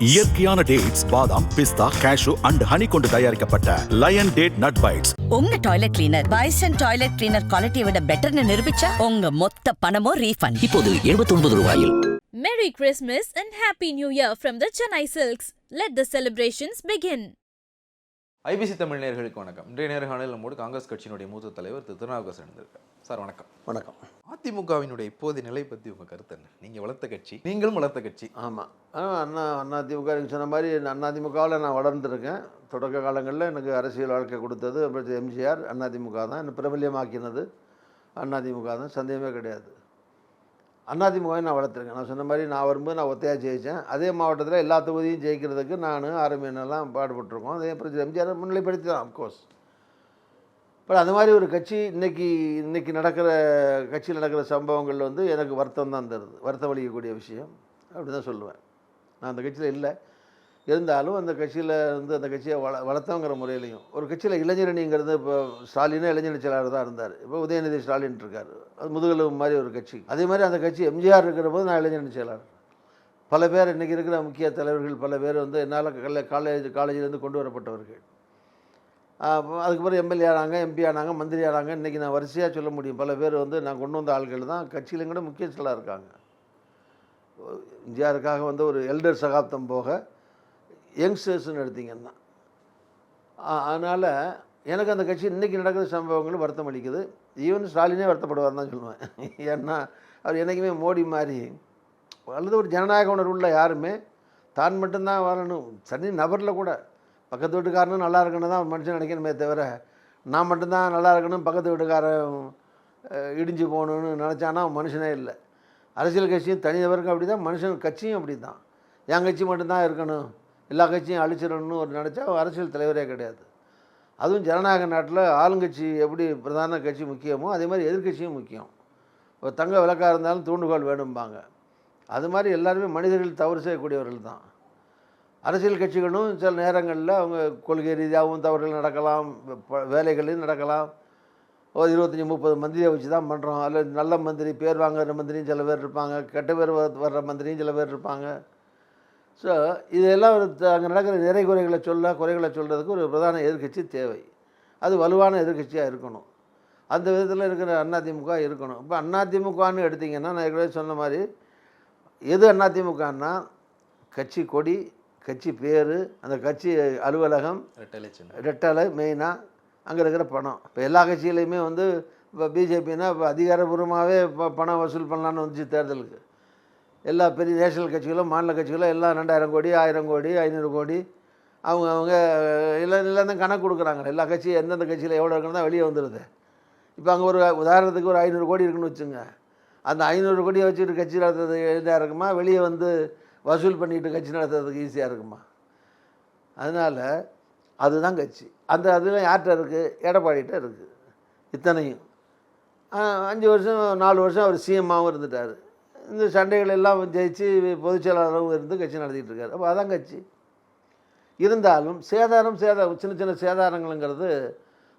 இயற்கையான டேட்ஸ், பாதாம், பிஸ்தா, cash and honey கொண்டு தயாரிக்கப்பட்ட லயன் டேட் நட் பைட்ஸ். உங்க toilet cleaner bison toilet cleaner குவாலிட்டியை விட பெட்டர்னு நிரூபிச்சா உங்க மொத்த பணமும் ரீஃபண்ட். இப்போது 79 ரூபாயில். Merry Christmas and Happy New Year from the Chennai Silks. Let the celebrations begin. IBC Tamil நேயர்களுக்கு வணக்கம். இன்றைய நேர்காணலில் நம்மோடு காங்கிரஸ் கட்சியினுடைய மூத்த தலைவர் திரு திருநாவுக்கரசர் இருந்திருக்கார். சார் வணக்கம். வணக்கம். அதிமுகவினுடைய இப்போதைய நிலை பற்றி உங்கள் கருத்து என்ன? நீங்கள் வளர்த்த கட்சி, நீங்களும் வளர்த்த கட்சி. ஆமாம், அதிமுக சொன்ன மாதிரி அதிமுகவில் நான் வளர்ந்துருக்கேன். தொடக்க காலங்களில் எனக்கு அரசியல் வாழ்க்கை கொடுத்தது எம்ஜிஆர். அதிமுக தான் என்னை பிரபல்யமாக்கினது அதிமுக தான், சந்தேகமே கிடையாது. அதிமுகவை நான் வளர்த்துருக்கேன். நான் சொன்ன மாதிரி நான் வரும்போது நான் ஒத்தையாக ஜெயித்தேன். அதே மாவட்டத்தில் எல்லா தொகுதியும் ஜெயிக்கிறதுக்கு நான் ஆரம்பியெல்லாம் பாடுபட்டிருக்கோம். அதே எம்ஜிஆர் முன்னிலைப்படுத்தி தான் அஃப்கோர்ஸ். பட் அந்த மாதிரி ஒரு கட்சி இன்றைக்கி நடக்கிற கட்சியில் நடக்கிற சம்பவங்கள் எனக்கு வருத்தம் தான் தருது, வருத்தம் அளிக்கக்கூடிய விஷயம் அப்படி தான் சொல்லுவேன். நான் அந்த கட்சியில் இல்லை, இருந்தாலும் அந்த கட்சியில் அந்த கட்சியை வளர்த்தவங்கிற முறையிலையும் ஒரு கட்சியில் இளைஞரணிங்கிறது இப்போ ஸ்டாலினே இளைஞரணி செயலாளர் தான் இருந்தார். இப்போ உதயநிதி ஸ்டாலின் இருக்கார், அது முதுகெலும்பு மாதிரி ஒரு கட்சி. அதே மாதிரி அந்த கட்சி எம்ஜிஆர் இருக்கிற போது நான் இளைஞரணி செயலாளர். பல பேர் இன்றைக்கி இருக்கிற முக்கிய தலைவர்கள் பல பேர் என்னால் காலேஜிலேருந்து கொண்டு வரப்பட்டவர்கள். அதுக்கப்புறம் எம்எல்ஏ ஆனாங்க, எம்பி ஆனாங்க, மந்திரி ஆனாங்க. இன்றைக்கி நான் வரிசையாக சொல்ல முடியும். பல பேர் நான் கொண்டு வந்த ஆள்கள் தான் கட்சியிலும் கூட முக்கியஸ்தலாக இருக்காங்க. எம்ஜிஆருக்காக ஒரு எல்டர் சகாப்தம் போக யங்ஸ்டர்ஸ்ன்னு எடுத்திங்கன்னா, அதனால் எனக்கு அந்த கட்சி இன்றைக்கி நடக்கிற சம்பவங்களும் வருத்தம் அளிக்குது. ஈவன் ஸ்டாலினே வருத்தப்படுவார் தான் சொல்லுவேன். ஏன்னா அவர் என்றைக்குமே மோடி மாதிரி அல்லது ஒரு ஜனநாயக உணர்வுள்ள யாருமே தான் மட்டும்தான் வரணும், தனி நபரில் கூட பக்கத்து வீட்டுக்காரனும் நல்லா இருக்கணும் தான் மனுஷன் நினைக்கணுமே தவிர நான் மட்டும்தான் நல்லா இருக்கணும், பக்கத்து வீட்டுக்காரன் இடிஞ்சு போகணுன்னு நினச்சானா மனுஷனே இல்லை. அரசியல் கட்சியும் தனிநபருக்கும் அப்படி தான், மனுஷன் கட்சியும் அப்படி தான். என் கட்சி மட்டும்தான் இருக்கணும், எல்லா கட்சியும் அழிச்சிடணும்னு ஒரு நினச்சா அரசியல் தலைவரே கிடையாது. அதுவும் ஜனநாயக நாட்டில் ஆளுங்கட்சி எப்படி பிரதான கட்சி முக்கியமோ அதே மாதிரி எதிர்கட்சியும் முக்கியம். ஒரு தங்க விளக்காக இருந்தாலும் தூண்டுகோல் வேணும்பாங்க. அது மாதிரி எல்லாருமே மனிதர்கள் தவறு செய்யக்கூடியவர்கள் தான். அரசியல் கட்சிகளும் சில நேரங்களில் அவங்க கொள்கை ரீதியாகவும் தவறுகள் நடக்கலாம், வேலைகளையும் நடக்கலாம். ஒரு 25-30 மந்திரியை வச்சு தான் பண்ணுறோம். அதில் நல்ல மந்திரி, பேர் வாங்குகிற மந்திரியும் சில பேர் இருப்பாங்க, கெட்ட பேர் வர்ற மந்திரியும் சில பேர் இருப்பாங்க. ஸோ இதெல்லாம் அங்கே நடக்கிற நிறை குறைகளை சொல்கிறதுக்கு ஒரு பிரதான எதிர்கட்சி தேவை. அது வலுவான எதிர்கட்சியாக இருக்கணும். அந்த விதத்தில் இருக்கிற அதிமுக இருக்கணும். இப்போ அதிமுகன்னு எடுத்திங்கன்னா நான் ஏற்கனவே சொன்ன மாதிரி எது அதிமுகன்னா கட்சி கொடி, கட்சி பேர், அந்த கட்சி அலுவலகம், ரெட்டலை மெயினாக, அங்கே இருக்கிற பணம். இப்போ எல்லா கட்சியிலையுமே இப்போ பிஜேபின்னா இப்போ அதிகாரபூர்வமாகவே இப்போ பணம் வசூல் பண்ணலான்னு வந்துச்சு தேர்தலுக்கு. எல்லா பெரிய நேஷனல் கட்சிகளும் மாநில கட்சிகளும் எல்லாம் 2000 கோடி, 1000 கோடி, 500 கோடி அவங்க எல்லாம் தான் கணக்கு கொடுக்குறாங்க. எல்லா கட்சியும் எந்தெந்த கட்சியில் எவ்வளோ இருக்குன்னு தான் வெளியே வந்துடுது. இப்போ அங்கே ஒரு உதாரணத்துக்கு ஒரு 500 கோடி இருக்குன்னு வச்சுங்க. அந்த 500 கோடியை வச்சுட்டு கட்சி நடத்துறது எளிதாக இருக்குமா, வெளியே வசூல் பண்ணிட்டு கட்சி நடத்துறதுக்கு ஈஸியாக இருக்குமா? அதனால் அதுதான் கட்சி. அதில் யார்கிட்ட இருக்குது? எடப்பாடிகிட்ட இருக்குது. இத்தனையும் 5 வருஷம் 4 வருஷம் அவர் சிஎம்மாகவும் இருந்துட்டார். இந்த சண்டைகள் எல்லாம் ஜெயிச்சு பொதுச் செயலாளரும் இருந்து கட்சி நடத்திட்டு இருக்கார். அப்போ அதான் கட்சி. இருந்தாலும் சின்ன சின்ன சேதாரங்களுங்கிறது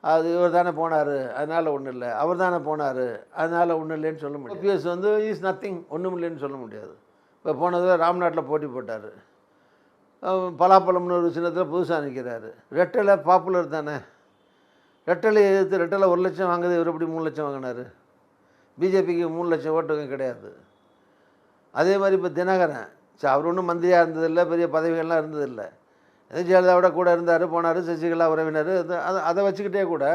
அது இவர் தானே போனார் அதனால் ஒன்றும் இல்லை, அவர் தானே போனார் அதனால் ஒன்றும் இல்லைன்னு சொல்ல முடியாது. பிஎஸ் இஸ் நத்திங், ஒன்றும் இல்லைன்னு சொல்ல முடியாது. இப்போ போனது ராம்நாட்டில் போட்டி போட்டார், பலாப்பழம்னு ஒரு சின்னத்தில் புதுசாக நிற்கிறாரு. ரெட்டலை பாப்புலர் தானே, ரெட்டலை எதிர்த்து ரெட்டலை 1 லட்சம் வாங்குது, இவர் எப்படி 3 லட்சம் வாங்கினார்? பிஜேபிக்கு 3 லட்சம் ஓட்டுங்க கிடையாது. அதே மாதிரி இப்போ தினகரன், அவர் ஒன்றும் மந்திரியாக இருந்ததில்லை, பெரிய பதவிகள்லாம் இருந்ததில்லை. ஜெயலலிதாவோட கூட இருந்தார், போனார், சசிகலா உறவினர். அதை வச்சுக்கிட்டே கூட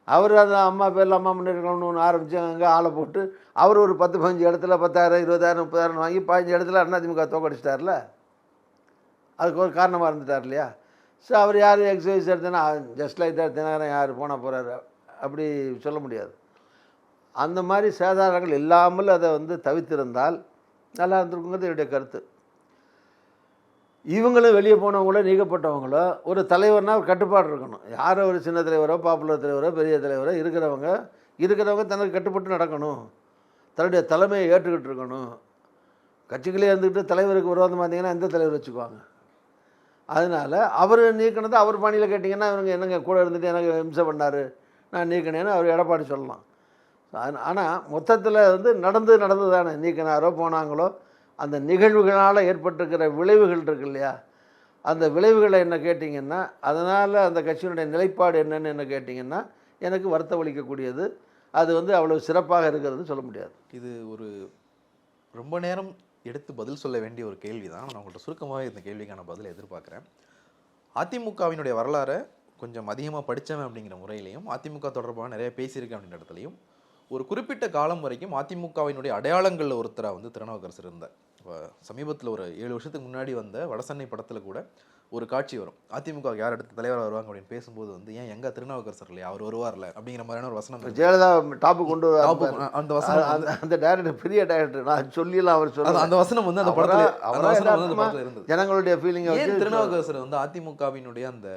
அவர் அந்த அம்மா பேரில் அம்மா முன்னேற்றம்னு ஒன்று ஆரம்பித்து அங்கே ஆளை போட்டு அவர் ஒரு 10-15 இடத்துல 10,000 20,000 30,000 வாங்கி 15 இடத்துல அதிமுக தோக்கடிச்சிட்டார்ல. அதுக்கு ஒரு காரணமாக இருந்துட்டார் இல்லையா? ஸோ அவர் யார் எக்ஸசைஸ் எடுத்தேன்னா ஜஸ்ட் லைக் தட் தினகரன் யார் போனால் போகிறாரு அப்படி சொல்ல முடியாது. அந்த மாதிரி சேதாரங்கள் இல்லாமல் அதை தவிர்த்திருந்தால் நல்லா இருந்திருக்குங்கிறது என்னுடைய கருத்து. இவங்களும் வெளியே போனவங்களோ நீக்கப்பட்டவங்களோ ஒரு தலைவர்னால் ஒரு கட்டுப்பாடு இருக்கணும். யாரோ ஒரு சின்ன தலைவரோ பாப்புலர் தலைவரோ பெரிய தலைவரோ இருக்கிறவங்க தனக்கு கட்டுப்பட்டு நடக்கணும், தன்னுடைய தலைமையை ஏற்றுக்கிட்டு இருக்கணும். கட்சிகளே இருந்துக்கிட்டு தலைவருக்கு விரோதம் பார்த்தீங்கன்னா எந்த தலைவர் வச்சுக்குவாங்க? அதனால் அவர் நீக்கினது அவர் பாணியில் கேட்டிங்கன்னா இவங்க என்னங்க கூட இருந்துட்டு எனக்கு இம்சை பண்ணார் நான் நீக்கினேன்னு அவர் எடப்பாடி சொல்லலாம். ஆனால் மொத்தத்தில் நடந்து தானே நீக்கினாரோ போனாங்களோ அந்த நிகழ்வுகளால் ஏற்பட்டிருக்கிற விளைவுகள் இருக்கு இல்லையா, அந்த விளைவுகளை என்ன கேட்டிங்கன்னா, அதனால் அந்த கட்சியினுடைய நிலைப்பாடு என்னன்னு என்ன கேட்டிங்கன்னா எனக்கு வருத்தமளிக்கக்கூடியது. அது அவ்வளோ சிறப்பாக இருக்கிறதுன்னு சொல்ல முடியாது. இது ஒரு ரொம்ப நேரம் எடுத்து பதில் சொல்ல வேண்டிய ஒரு கேள்வி தான். நான் உங்கள்கிட்ட சுருக்கமாகவே இந்த கேள்விக்கான பதிலை எதிர்பார்க்குறேன். அதிமுகவினுடைய வரலாறை கொஞ்சம் அதிகமாக படித்தவன் அப்படிங்கிற முறையிலையும், அதிமுக தொடர்பாக நிறைய பேசியிருக்கேன் அப்படின்ற இடத்துலையும், ஒரு குறிப்பிட்ட காலம் வரைக்கும் அதிமுகவினுடைய அடையாளங்களில் ஒருத்தராக திருநாவுக்கரசர் இருந்தார். இப்போ சமீபத்தில் ஒரு 7 வருஷத்துக்கு முன்னாடி வந்த வடசென்னை படத்தில் கூட ஒரு காட்சி வரும். அதிமுக யார் அடுத்த தலைவராக வருவாங்க அப்படின்னு பேசும்போது ஏன் எங்க திருநாவுக்கரசர் இல்லையா, அவர் வருவார்ல அப்படிங்கிற மாதிரியான ஒரு வசனம். ஜெயலலிதா டாப்பு கொண்டு அந்த வசனம் அந்த டைரக்டர் பெரிய டைரக்டர், நான் சொல்லலாம் அவர் சொல்ல அந்த வசனம் அந்த படத்தில் இருந்தது. ஜனங்களுடைய ஃபீலிங். ஏன் திருநாவுக்கரசர் அதிமுகவினுடைய அந்த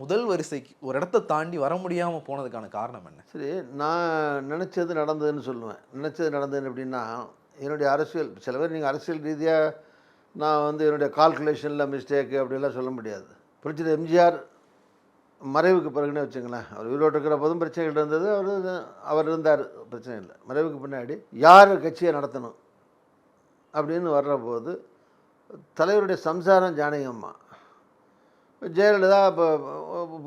முதல் வரிசைக்கு ஒரு இடத்தை தாண்டி வர முடியாமல் போனதுக்கான காரணம் என்ன? சரி, நான் நினச்சது நடந்ததுன்னு சொல்லுவேன். நினச்சது நடந்ததுன்னு எப்படின்னா, என்னுடைய அரசியல், சில பேர் நீங்கள் அரசியல் ரீதியாக நான் என்னுடைய கால்குலேஷனில் மிஸ்டேக்கு அப்படிலாம் சொல்ல முடியாது. புரட்சி எம்ஜிஆர் மறைவுக்கு பிறகுன்னு வச்சுங்களேன், அவர் உயிரோடு இருக்கிற போதும் பிரச்சனைகள் இருந்தது, அவர் இருந்தார், பிரச்சனை இல்லை. மறைவுக்கு பின்னாடி யார் கட்சியை நடத்தணும் அப்படின்னு வர்ற போது தலைவருடைய சம்சாரம் ஜானகியம்மா, ஜெயலலிதா இப்போ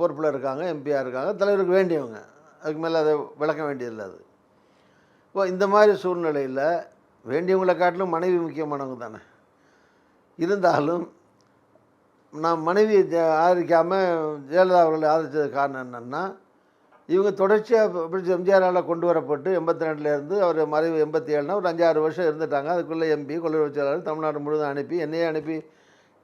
பொறுப்பில் இருக்காங்க, எம்பியாக இருக்காங்க, தலைவருக்கு வேண்டியவங்க, அதுக்கு மேலே அதை விளக்க வேண்டியதில்லை. அது இப்போ இந்த மாதிரி சூழ்நிலையில் வேண்டியவங்களை காட்டிலும் மனைவி முக்கியமானவங்க தானே. இருந்தாலும் நான் மனைவியை ஆதரிக்காமல் ஜெயலலிதா அவர்களை ஆதரித்தது காரணம் என்னென்னா, இவங்க தொடர்ச்சியாக பிடிச்சி எம்ஜிஆரால் கொண்டு வரப்பட்டு 82லேருந்து அவர் மறைவு 87னா ஒரு 5-6 வருஷம் இருந்துட்டாங்க. அதுக்குள்ளே எம்பி, கொள்கை செயலாளர் தமிழ்நாடு முழுவதும் அனுப்பி, என்னையே அனுப்பி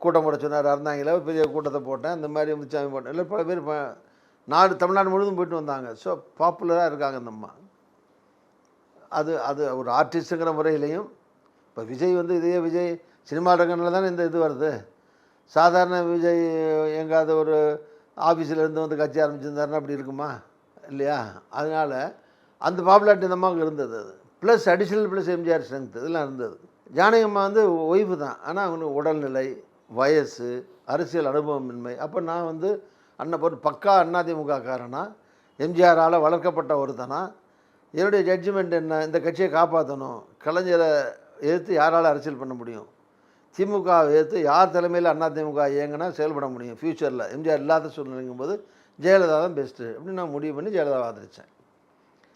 கூட்டம் போட சொன்னார். அறந்தாங்கள பெரிய கூட்டத்தை போட்டேன், இந்த மாதிரி முத்துசாமி போட்டேன், இல்லை பல பேர் தமிழ்நாடு முழுவதும் போயிட்டு வந்தாங்க. ஸோ பாப்புலராக இருக்காங்க இந்த அம்மா. அது ஒரு ஆர்டிஸ்ட்டுங்கிற முறையிலையும். இப்போ விஜய் இதே விஜய் சினிமா ரங்கனில் தானே இந்த இது வருது. சாதாரண விஜய் எங்காவது ஒரு ஆஃபீஸில் இருந்து கட்சி ஆரம்பிச்சிருந்தாருன்னா அப்படி இருக்குமா, இல்லையா? அதனால் அந்த பாப்புலாரிட்டி இந்த அம்மாவுக்கு இருந்தது. அது plus additional plus MGR strength இதெல்லாம் இருந்தது. ஜானகி அம்மா ஒய்ஃபு தான், ஆனால் அவங்களுக்கு உடல்நிலை, வயசு, அரசியல் அனுபவமின்மை. அப்போ நான் ஒரு பக்கா அதிமுக காரனா, எம்ஜிஆரால் வளர்க்கப்பட்ட ஒருத்தனா, என்னுடைய ஜட்ஜ்மெண்ட் என்ன, இந்த கட்சியை காப்பாற்றணும், கலைஞரை எதிர்த்து யாரால் அரசியல் பண்ண முடியும், திமுகவை எதிர்த்து யார் தலைமையில் அதிமுக இயங்கினா செயல்பட முடியும் ஃப்யூச்சரில், எம்ஜிஆர் இல்லாத சூழ்நிலைங்கும் போது ஜெயலலிதா தான் பெஸ்ட்டு அப்படின்னு நான் முடிவு பண்ணி ஜெயலலிதா ஆதரித்தேன்.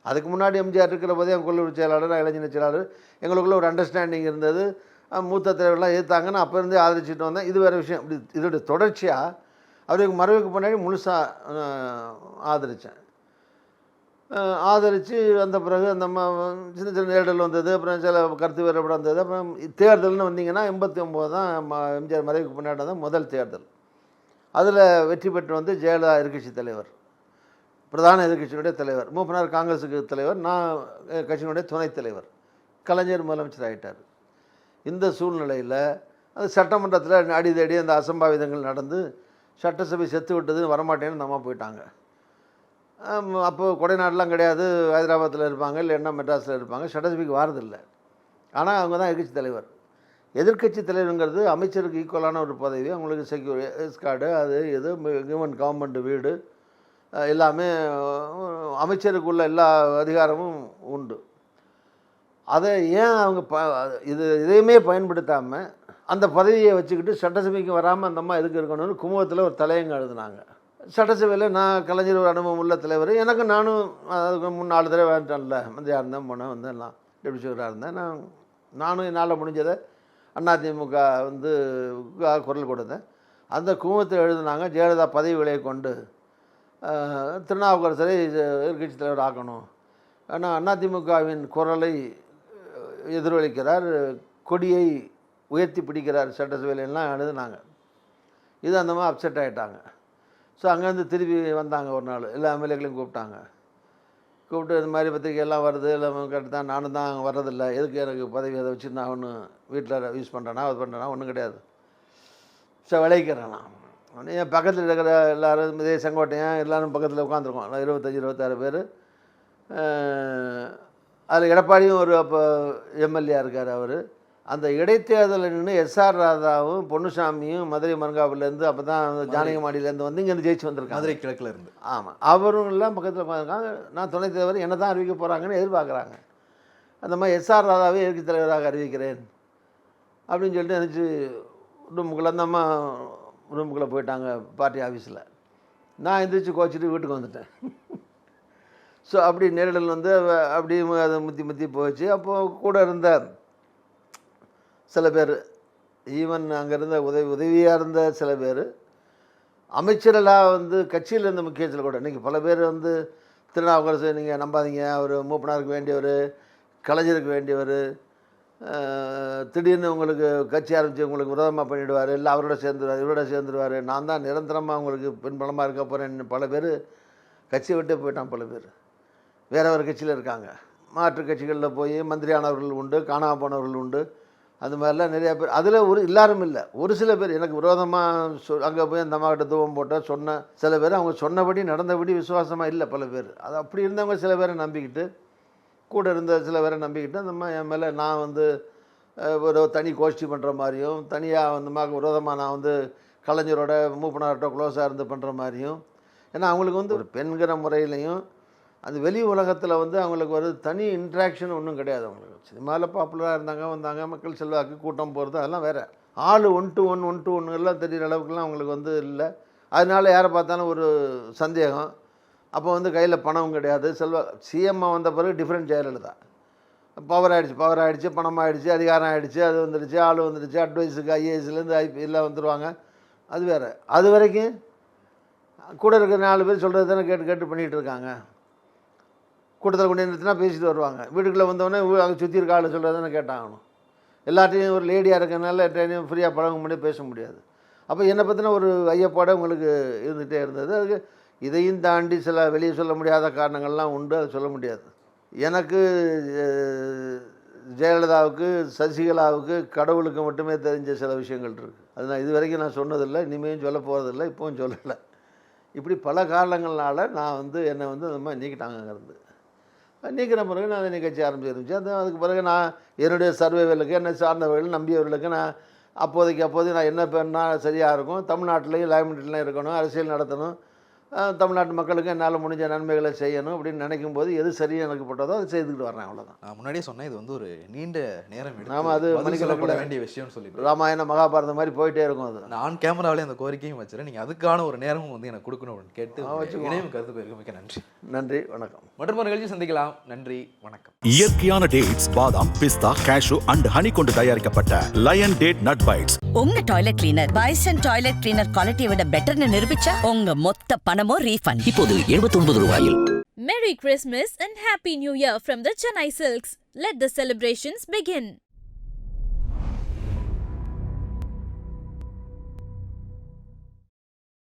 அதுக்கு முன்னாடி எம்ஜிஆர் இருக்கிற போதே என் கொள்ளூர் செயலாளர், இளைஞர் செயலாளர், எங்களுக்குள்ள ஒரு அண்டர்ஸ்டாண்டிங் இருந்தது. மூத்த தலைவர்கள்லாம் எதிர்த்தாங்கன்னு அப்போ இருந்தே ஆதரிச்சுட்டு வந்தேன். இது வேறு விஷயம். இப்படி இதோடைய தொடர்ச்சியாக அவருக்கு மறைவுக்கு முன்னாடி முழுசாக ஆதரித்தேன். ஆதரித்து வந்த பிறகு அந்த சின்ன சின்ன நேரிடல் வந்தது, அப்புறம் சில கருத்து வேறுபாடு வந்தது. அப்புறம் தேர்தல்னு வந்தீங்கன்னா 89 தான் எம்ஜிஆர் மறைவுக்கு முன்னாடி தான் முதல் தேர்தல். அதில் வெற்றி பெற்று ஜெயலலிதா எதிர்க்கட்சி தலைவர், பிரதான எதிர்க்கட்சியினுடைய தலைவர், மூப்பனார் காங்கிரஸுக்கு தலைவர், நான் கட்சியினுடைய துணைத் தலைவர், கலைஞர் முதலமைச்சர் ஆகிட்டார். இந்த சூழ்நிலையில் அது சட்டமன்றத்தில் அடிதடி அந்த அசம்பாவிதங்கள் நடந்து சட்டசபை செத்து விட்டதுன்னு வரமாட்டேன்னு நம்ம போயிட்டாங்க. அப்போது கொடைநாடுலாம் கிடையாது, ஹைதராபாத்தில் இருப்பாங்க, இல்லைன்னா மெட்ராஸில் இருப்பாங்க, சட்டசபைக்கு வாரதில்லை. ஆனால் அவங்க தான் எதிர்கட்சி தலைவர். எதிர்கட்சி தலைவருங்கிறது அமைச்சருக்கு ஈக்குவலான ஒரு பதவி. அவங்களுக்கு எஸ்கார்டு, அது இது கவர்மெண்ட் வீடு எல்லாமே அமைச்சருக்குள்ள எல்லா அதிகாரமும் உண்டு. அதை ஏன் அவங்க இதையுமே பயன்படுத்தாமல் அந்த பதவியை வச்சுக்கிட்டு சட்டசபைக்கு வராமல் அந்த அம்மா எதுக்கு இருக்கணும்னு குமுகத்தில் ஒரு தலையங்க எழுதுனாங்க. சட்டசபையில் நான் கலைஞர் ஒரு அனுபவம் உள்ள தலைவர், எனக்கு நானும் அதுக்கு 3-4 தடவை வேண்டாம்ல, மந்திரியாக இருந்தேன், போனேன், வந்தேன்லாம், டெப்டி ஸ்பீக்கராக இருந்தேன். நானும் என்னால் முடிஞ்சதை அதிமுக குரல் கொடுத்தேன். அந்த குமுகத்தில் எழுதுனாங்க, ஜெயலலிதா பதவி விலையை கொண்டு திருநாவுக்கரசரை எதிர்கட்சி தலைவர் ஆக்கணும், ஆனால் அதிமுகவின் குரலை எதிரொலிக்கிறார், கொடியை உயர்த்தி பிடிக்கிறார் சட்டசபையிலாம் எழுதுனாங்க. இது அந்த மாதிரி அப்செட் ஆகிட்டாங்க. ஸோ அங்கேருந்து திருப்பி வந்தாங்க. ஒரு நாள் எல்லா எம்எல்ஏக்களையும் கூப்பிட்டு இந்த மாதிரி பத்திரிக்கையெல்லாம் வருது, இல்லை கரெக்டு தான், நானும் தான் அங்கே வர்றதில்லை, எதுக்கு எனக்கு பதவி அதை வச்சு நான் ஒன்று வீட்டில் யூஸ் பண்ணுறேன்னா அது பண்ணுறேன்னா ஒன்றும் கிடையாது, ஸோ விளைவிக்கிறேன். நான் என் பக்கத்தில் இருக்கிற எல்லோரும் இதே செங்கோட்டையன் எல்லோரும் பக்கத்தில் உட்காந்துருக்கோம், 25-26 பேர். அதில் எடப்பாடியும் ஒரு அப்போ எம்எல்ஏ இருக்கார். அவர் அந்த இடைத்தேர்தலில் நின்று எஸ்ஆர் ராதாவும் பொன்னுசாமியும் மதுரை மருங்காவிலேருந்து அப்போ தான் ஜானகிமாடியிலேருந்து இங்கேருந்து ஜெயிச்சு வந்திருக்காங்க, மதுரை கிழக்கில் இருந்து. ஆமாம், அவரும் எல்லாம் பக்கத்தில் உட்காந்துருக்காங்க. நான் துணைத் தலைவர் என்ன தான் அறிவிக்க போகிறாங்கன்னு எதிர்பார்க்குறாங்க. அந்த மாதிரி எஸ்ஆர் ராதாவே எதிர்க்கட்சி தலைவராக அறிவிக்கிறேன் அப்படின்னு சொல்லிட்டு நினச்சி ரூமுக்குள்ளே அந்த அம்மா ரூமுக்குள்ளே போயிட்டாங்க பார்ட்டி ஆஃபீஸில். நான் எந்திரிச்சு கோச்சிட்டு வீட்டுக்கு வந்துட்டேன். ஸோ அப்படி நேரிடல் வந்து அப்படி அதை முத்தி போச்சு. அப்போது கூட இருந்த சில பேர், ஈவன் அங்கே இருந்த உதவியாக இருந்த சில பேர், அமைச்சர்களாக வந்து கட்சியில் இருந்த முக்கியத்தில் கூட இன்றைக்கி பல பேர் வந்து திருநாவுக்கரசு நீங்கள் நம்பாதீங்க, அவர் மூப்பனாருக்கு வேண்டியவர், கலைஞருக்கு வேண்டியவர், திடீர்னு உங்களுக்கு கட்சி ஆரம்பித்து உங்களுக்கு விரோதமாக பண்ணிவிடுவார், இல்லை அவரோட சேர்ந்துருவார், இவரோட சேர்ந்துருவார், நான் தான் நிரந்தரமாக உங்களுக்கு பின்பலமாக இருக்க போகிறேன். பல பேர் கட்சியை விட்டே போயிட்டான். பல பேர் வேறு ஒரு கட்சியில் இருக்காங்க. மாற்று கட்சிகளில் போய் மந்திரியானவர்கள் உண்டு, காணாமல் போனவர்கள் உண்டு. அது மாதிரிலாம் நிறையா பேர். அதில் எல்லாரும் இல்லை, ஒரு சில பேர் எனக்கு விரோதமாக அங்கே போய் அந்த அம்மாக்கிட்ட தூவம் போட்ட சொன்ன சில பேர், அவங்க சொன்னபடி நடந்தபடி விசுவாசமாக இல்லை பல பேர். அது அப்படி இருந்தவங்க சில பேரை நம்பிக்கிட்டு, கூட இருந்த சில பேரை நம்பிக்கிட்டு அந்த அம்மா என் மேலே நான் வந்து ஒரு தனி கோஷ்டி பண்ணுற மாதிரியும், தனியாக அந்த அம்மாவுக்கு விரோதமாக நான் வந்து கலைஞரோட மூப்பனார்கிட்ட க்ளோஸாக இருந்து பண்ணுற மாதிரியும். ஏன்னா அவங்களுக்கு வந்து ஒரு பெண்கிற முறையிலையும் அந்த வெளி உலகத்தில் வந்து அவங்களுக்கு ஒரு தனி இன்ட்ராக்ஷன் ஒன்றும் கிடையாது. அவங்களுக்கு சினிமாவில் பாப்புலராக இருந்தாங்க, வந்தாங்க, மக்கள் செல்வாக்கு, கூட்டம் போகிறது, அதெல்லாம் வேறு. ஆள் 1 to 1 எல்லாம் தெரிகிற அளவுக்குலாம் அவங்களுக்கு வந்து இல்லை. அதனால யாரை பார்த்தாலும் ஒரு சந்தேகம். அப்போ வந்து கையில் பணமும் கிடையாது. சிஎம்மாக வந்த பிறகு டிஃப்ரெண்ட் ஜெயலலிதா. பவர் ஆகிடுச்சு, பணம் ஆகிடுச்சு, அதிகாரம் ஆகிடுச்சு, அது வந்துடுச்சு, ஆள் வந்துடுச்சு, அட்வைஸுக்கு ஐஏஎஸ்லேருந்து எல்லாம் வந்துடுவாங்க. அது வேறு. அது வரைக்கும் கூட இருக்கிற 4 பேர் சொல்கிறது தானே கேட்டு பண்ணிகிட்டு இருக்காங்க. கூட்டத்தில் கொண்டு நிறுத்தினா பேசிட்டு வருவாங்க. வீட்டுக்குள்ளே வந்தோடனே அங்கே சுற்றி இருக்க ஆள் சொல்கிறது தானே கேட்டாகணும். எல்லாத்தையும் ஒரு லேடியாக இருக்கிறனால ட்ரெயினையும் ஃப்ரீயாக பழக முடியாது, பேச முடியாது. அப்போ என்னை பற்றின ஒரு ஐயப்பாடு உங்களுக்கு இருந்துகிட்டே இருந்தது. அதுக்கு இதையும் தாண்டி சில வெளியே சொல்ல முடியாத காரணங்கள்லாம் உண்டு, அதை சொல்ல முடியாது. எனக்கு ஜெயலலிதாவுக்கு, சசிகலாவுக்கு, கடவுளுக்கு மட்டுமே தெரிஞ்ச சில விஷயங்கள் இருக்குது. அது நான் இது வரைக்கும் நான் சொன்னதில்லை, இனிமேலும் சொல்ல போகிறதில்லை, இப்போவும் சொல்லலை. இப்படி பல காரணங்கள்னால நான் வந்து என்னை வந்து அந்த மாதிரி நீக்கிட்டாங்கிறது. நீக்கிற பிறகு நான் அதை நிகழ்ச்சி ஆரம்பிச்சிருந்துச்சு. அதுக்கு பிறகு நான் என்னுடைய சர்வைவலுக்கு, என்னை சார்ந்தவர்கள் நம்பியவர்களுக்கு நான் அப்போதைக்கு நான் என்ன பண்ணால் சரியாக இருக்கும், தமிழ்நாட்டிலையும் லைப்ரரிலாம் இருக்கணும், அரசியல் நடத்தணும், தமிழ்நாட்டு மக்களுக்கு என்னால் முடிஞ்ச நன்மைகளை செய்யணும் அப்படின்னு நினைக்கும் போது எது சரியாக எனக்கு பட்டதோ அதை செய்துக்கிட்டு வரேன். அவ்வளோதான். நான் முன்னாடியே சொன்னேன், இது வந்து ஒரு நீண்ட நேரம் எடுத்து ஆமாம், அது மதிக்கப்பட வேண்டிய விஷயம்னு சொல்லிட்டு ராமாயணம் மகாபாரதம் மாதிரி போயிட்டே இருக்கும். அது நான் கேமராவிலே அந்த கோரிக்கையும் வச்சுறேன். நீங்கள் அதுக்கான ஒரு நேரமும் வந்து எனக்கு கொடுக்கணும் அப்படின்னு கேட்டு இணைவு கருத்து போயிருக்கு. மிக்க நன்றி. நன்றி, வணக்கம். மற்றும் ஒரு நிகழ்ச்சி சந்திக்கலாம். நன்றி, வணக்கம். இயற்கையான டேட்ஸ், பாதாம், பிஸ்தா, கேஷு அண்ட் ஹனி கொண்டு தயாரிக்கப்பட்ட லயன் டேட் நட் பைட்ஸ். உங்க toilet cleaner bison toilet cleaner குவாலிட்டியை விட பெட்டர்னு நிரூபிச்சா உங்க மொத்த பணமும் ரீஃபண்ட். இப்போது 79 ரூபாயில். Merry Christmas and Happy New Year from the Chennai Silks. Let the celebrations begin.